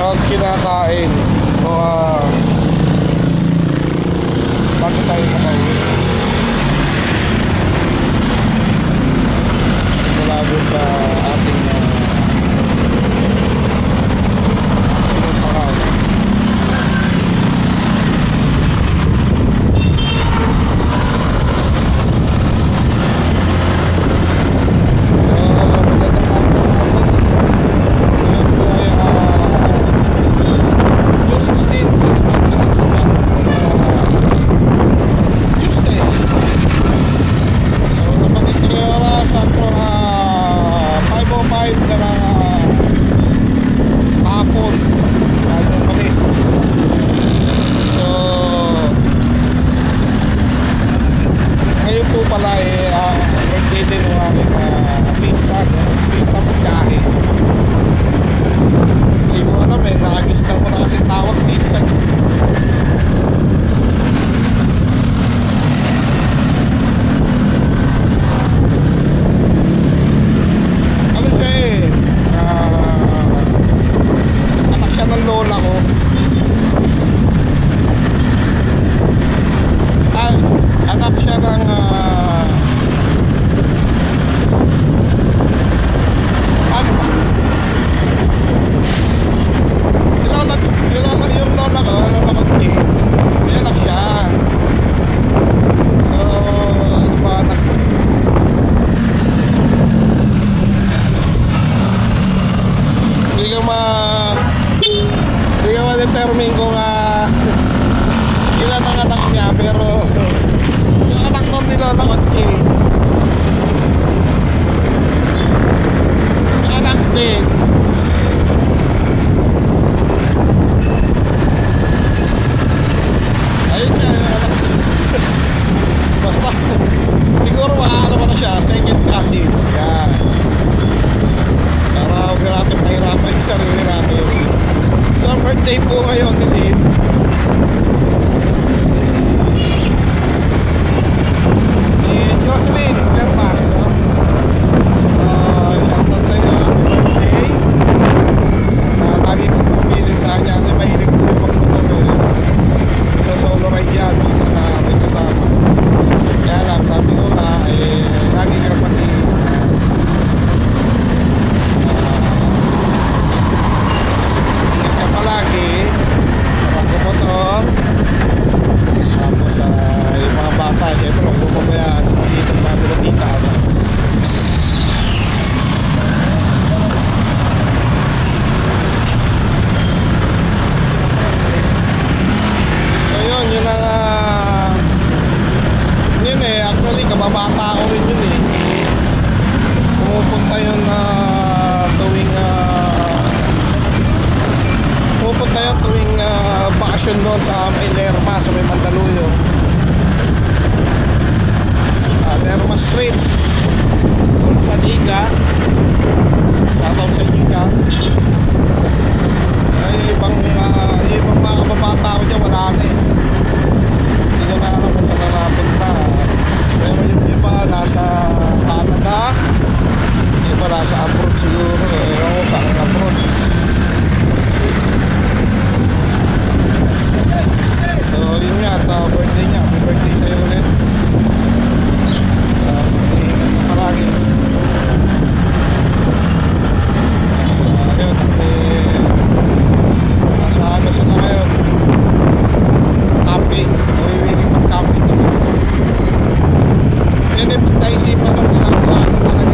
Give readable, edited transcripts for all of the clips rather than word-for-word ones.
Pag kinakain mga bago tayo makauwi mula doon sa ating pinuntahan. Determine kung ilan ang anak niya, pero yung anak ko nilolokot niya. Yung anak din. Ayun nga yung anak. Basta siguro ano ko na siya, second cousin. Yan. Para huwag natin mahirapan yung sarili natin. So, birthday po ngayon ni Dave. Ni Jocelyn Vermas, no? Shoutout sa iyo, happy birthday. At lagi ko pumilin sa kanya kasi mahilig po yung pagpupunin. So, solo ride yan, minsan na may kasama. Kaya lang, sabi ko nga, lagi ka pati palagi motor, tapos yung mga bata syempre magpupabayaan dito pa sila tita. So yun ang yun actually kababata ko rin yun pumupunta yun tuwing bakasyon doon sa may Lerma, sa may Mandaluyong, Lerma Street doon sa Liga. Shoutout sa Liga. Ay ibang mga kababata ko dyan wala na hindi ko na alam kung saan napunta, pero yung iba nasa Canada, yung iba nasa abroad siguro, ako saan abroad. So yun nga, birthday niya. Happy birthday sa'yo ulit. Marami. Ayun, nasa ano sila ngayon? Camping. Uwiwiling mag-camping naman. Yan yung pagkaisipan ng ginagawa talaga.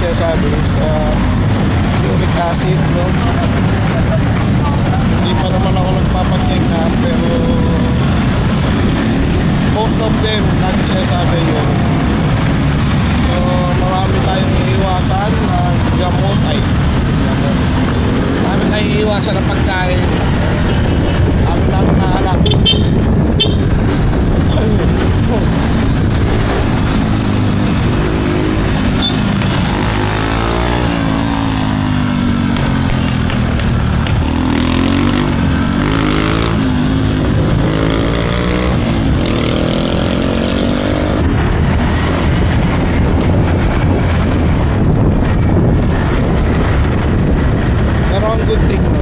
sinasabi is uric acid, no? Hindi pa naman ako nagpapacheck up, pero most of them lagi sinasabi yun. So marami tayong iiwasan na gamot marami tayong iiwasan na pagkain ang anak. Pero ang good thing mo,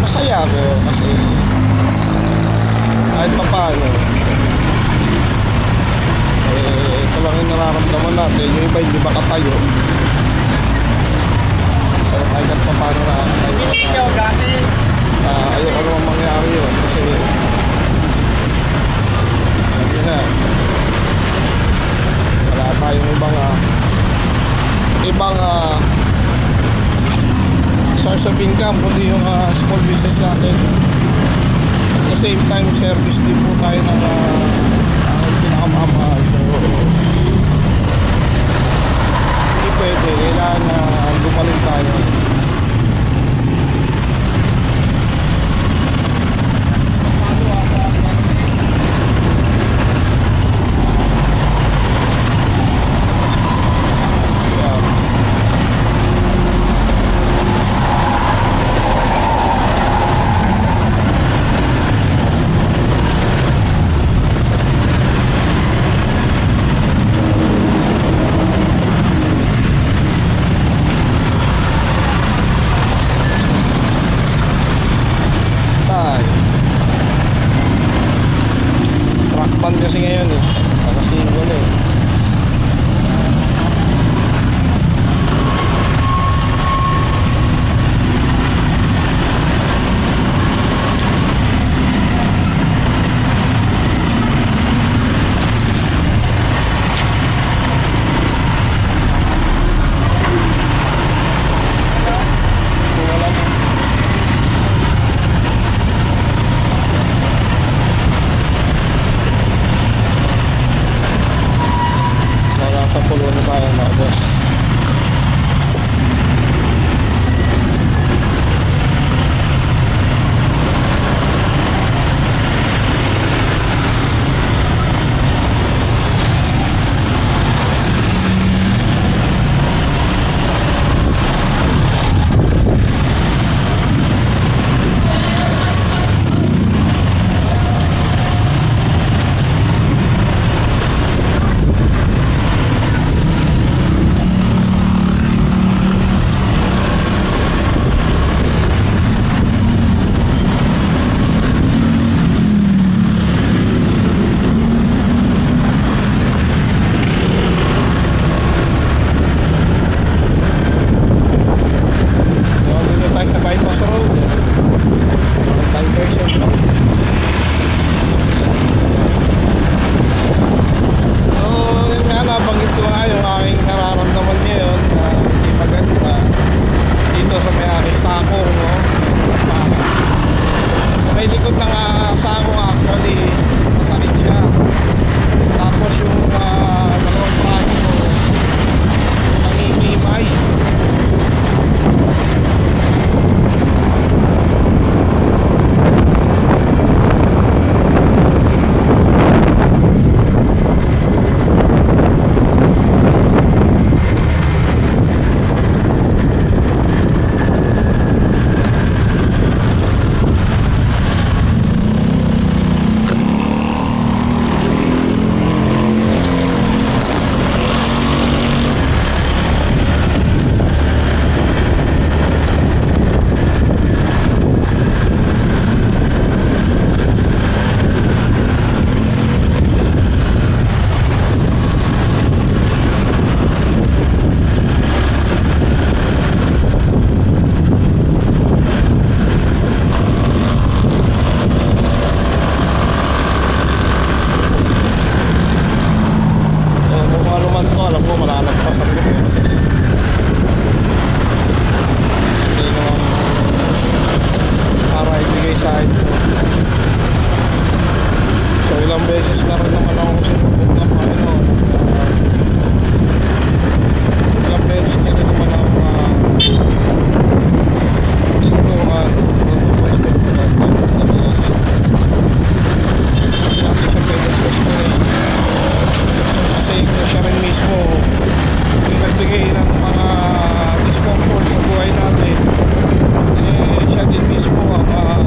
masaya ako kasi kahit pa paano ito lang yung nararamdaman natin. Yung iba hindi makatayo, pero kahit pa paano ayoko naman mangyari yun kasi hindi na wala tayong ibang source of income kundi yung small business natin. At the same time service din po tayo ng pinakamamahal. So hindi pwede, kailangan na gumaling tayo. Truck kasi ngayon nakasingle sa pulo na tayo mga boss. malalagpasan ko po kasi hindi naman para ibigay sa akin po. So ilang beses na rin naman ako sinubok ng Panginoon. Ilang beses na rin naman ako tinulungan mag-requested sa kanya. Kasi natin siya pwede requested kasi siya rin mismo yung nagbigay ng mga discomfort sa buhay natin. Siya din mismo ang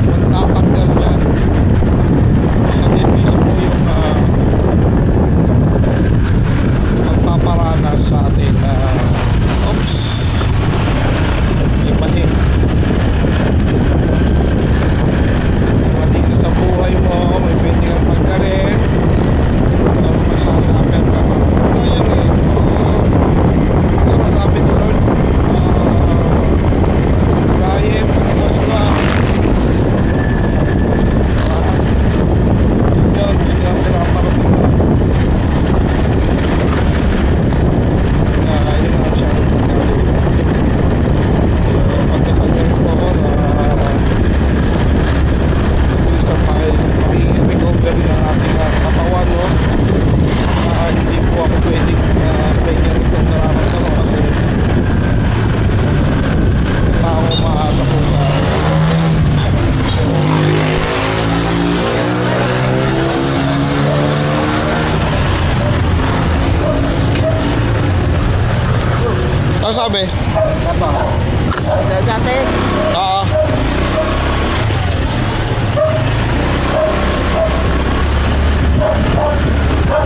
magtatanggal niyan. Siya din mismo yung magpaparanas sa atin na oops, may mali sa buhay mo, may pwede kang pagkarin, masasabi ka pa yan eh. Masasabi ko rin diet, tapos ba yun, hindi ako pinaparating na yun ang siya pagkasanyan ko ako na isang pag-recover ng ating katawan, no? Hindi po ako pwedeng ganyan itong nararamdaman kasi tao umaasa po sa ano sabi? Apa? Dati? Oo.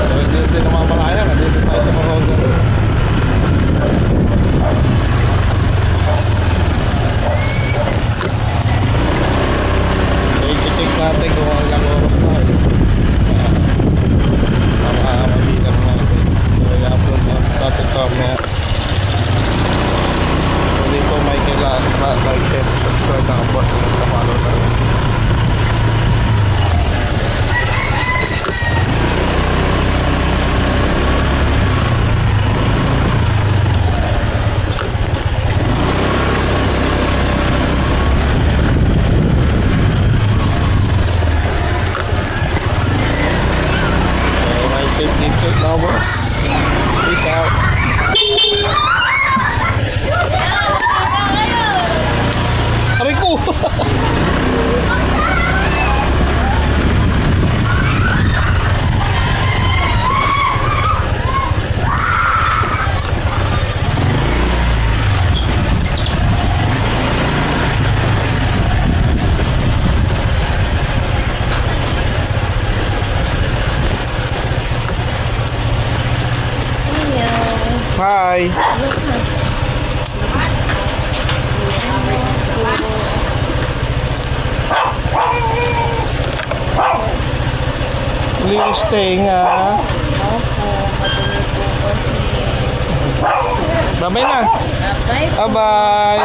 So, hindi namamalaya. Nandito tayo sa Mahogany. So, i-check natin kung ilang oras tayo. Para mabilang natin. So, i-upload natin mamaya. So, dito may kailangan like, share, subscribe na ang boss. Follow na rin. Safety check now, boss. Peace out. Aray ko! Hi! Linis tenga. Opo, madumi po kasi. Bye-bye na. Bye. Bye-bye.